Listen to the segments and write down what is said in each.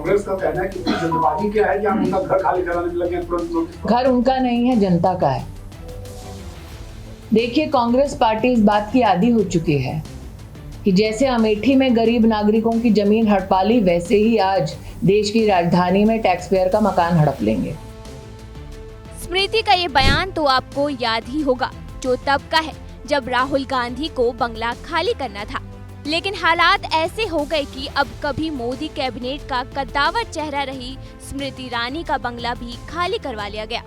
कांग्रेस का कहना है कि जल्दबाजी क्या है, या उनका घर खाली कराने में लगे तुरंत? घर उनका नहीं है, जनता का है। देखिए, कांग्रेस पार्टी इस बात की आदी हो चुकी है कि जैसे अमेठी में गरीब नागरिकों की जमीन हड़पा ली, वैसे ही आज देश की राजधानी में टैक्स पेयर का मकान हड़प लेंगे। स्मृति का ये बयान तो आपको याद ही होगा, जो तब का है जब राहुल गांधी को बंगला खाली करना था। लेकिन हालात ऐसे हो गए कि अब कभी मोदी कैबिनेट का कद्दावर चेहरा रही स्मृति ईरानी का बंगला भी खाली करवा लिया गया।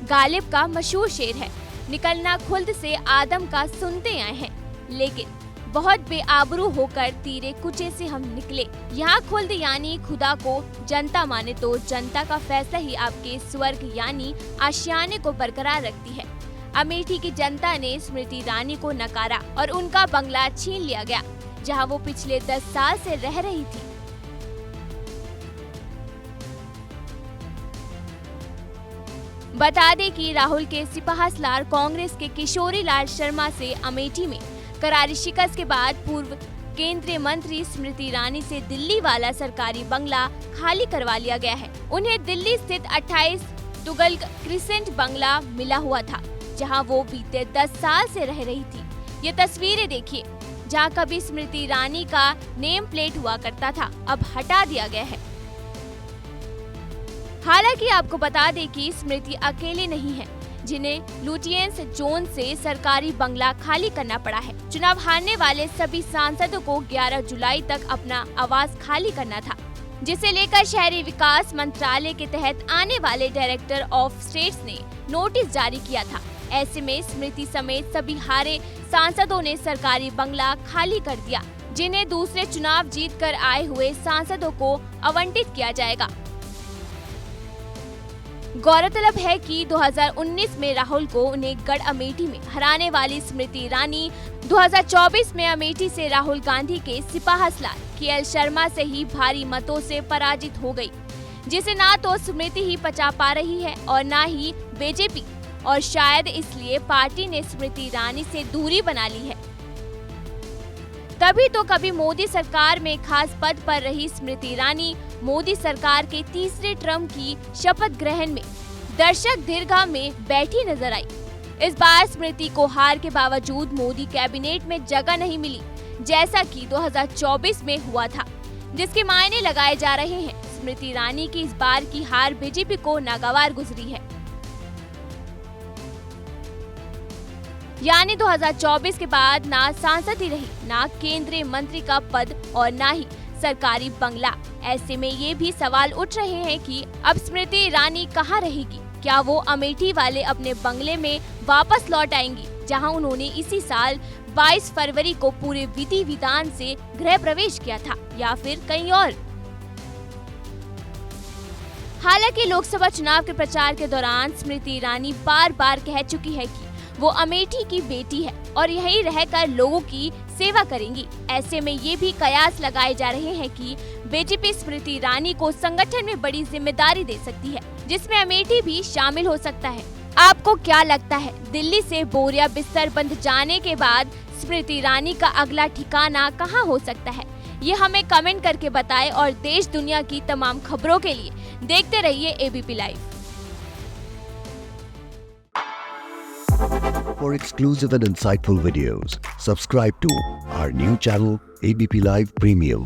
गालिब का मशहूर शेर है, निकलना खुल्द से आदम का सुनते आए हैं, लेकिन बहुत बेआबरू होकर तीरे कुचे से हम निकले। यहाँ खुल्द यानी खुदा को जनता माने तो जनता का फैसला ही आपके स्वर्ग यानी आशियाने को बरकरार रखती है। अमेठी की जनता ने स्मृति ईरानी को नकारा और उनका बंगला छीन लिया गया, जहाँ वो पिछले 10 साल से रह रही थी। बता दें कि राहुल के सिपाहसलार कांग्रेस के किशोरी लाल शर्मा से अमेठी में करारी शिकस्त के बाद पूर्व केंद्रीय मंत्री स्मृति ईरानी से दिल्ली वाला सरकारी बंगला खाली करवा लिया गया है। उन्हें दिल्ली स्थित 28 तुगलक क्रिसेंट बंगला मिला हुआ था, जहां वो बीते 10 साल से रह रही थी। ये तस्वीरें देखिए, जहां कभी स्मृति ईरानी का नेम प्लेट हुआ करता था, अब हटा दिया गया है। हालांकि आपको बता दें कि स्मृति अकेले नहीं है जिन्हें लुटियंस जोन से सरकारी बंगला खाली करना पड़ा है। चुनाव हारने वाले सभी सांसदों को 11 जुलाई तक अपना आवास खाली करना था, जिसे लेकर शहरी विकास मंत्रालय के तहत आने वाले डायरेक्टर ऑफ स्टेट्स ने नोटिस जारी किया था। ऐसे में स्मृति समेत सभी हारे सांसदों ने सरकारी बंगला खाली कर दिया, जिन्हें दूसरे चुनाव जीतकर आए हुए सांसदों को आवंटित किया जाएगा। गौरतलब है कि 2019 में राहुल को उन्हें गढ़ अमेठी में हराने वाली स्मृति ईरानी 2024 में अमेठी से राहुल गांधी के सिपाहसलार केएल शर्मा से ही भारी मतों से पराजित हो गई, जिसे ना तो स्मृति ही पचा पा रही है और ना ही बीजेपी, और शायद इसलिए पार्टी ने स्मृति ईरानी से दूरी बना ली है। तभी तो कभी मोदी सरकार में खास पद पर रही स्मृति ईरानी मोदी सरकार के तीसरे टर्म की शपथ ग्रहण में दर्शक दीर्घा में बैठी नजर आई। इस बार स्मृति को हार के बावजूद मोदी कैबिनेट में जगह नहीं मिली, जैसा कि 2024 में हुआ था, जिसके मायने लगाए जा रहे हैं। स्मृति ईरानी की इस बार की हार बीजेपी को नागवार गुजरी है। यानी 2024 के बाद ना सांसद ही रही, ना केंद्रीय मंत्री का पद और ना ही सरकारी बंगला। ऐसे में ये भी सवाल उठ रहे हैं कि अब स्मृति ईरानी कहाँ रहेगी? क्या वो अमेठी वाले अपने बंगले में वापस लौट आएंगी, जहां उन्होंने इसी साल 22 फरवरी को पूरे विधि विधान से गृह प्रवेश किया था, या फिर कहीं और? हालांकि लोकसभा चुनाव के प्रचार के दौरान स्मृति ईरानी बार बार कह चुकी है कि वो अमेठी की बेटी है और यहीं रहकर लोगों की सेवा करेंगी। ऐसे में ये भी कयास लगाए जा रहे हैं कि बीजेपी स्मृति ईरानी को संगठन में बड़ी जिम्मेदारी दे सकती है, जिसमें अमेठी भी शामिल हो सकता है। आपको क्या लगता है, दिल्ली से बोरिया बिस्तर बंद जाने के बाद स्मृति ईरानी का अगला ठिकाना कहाँ हो सकता है? ये हमें कमेंट करके बताएं और देश दुनिया की तमाम खबरों के लिए देखते रहिए ABP live. For exclusive and insightful videos, subscribe to our new channel ABP Live Premium.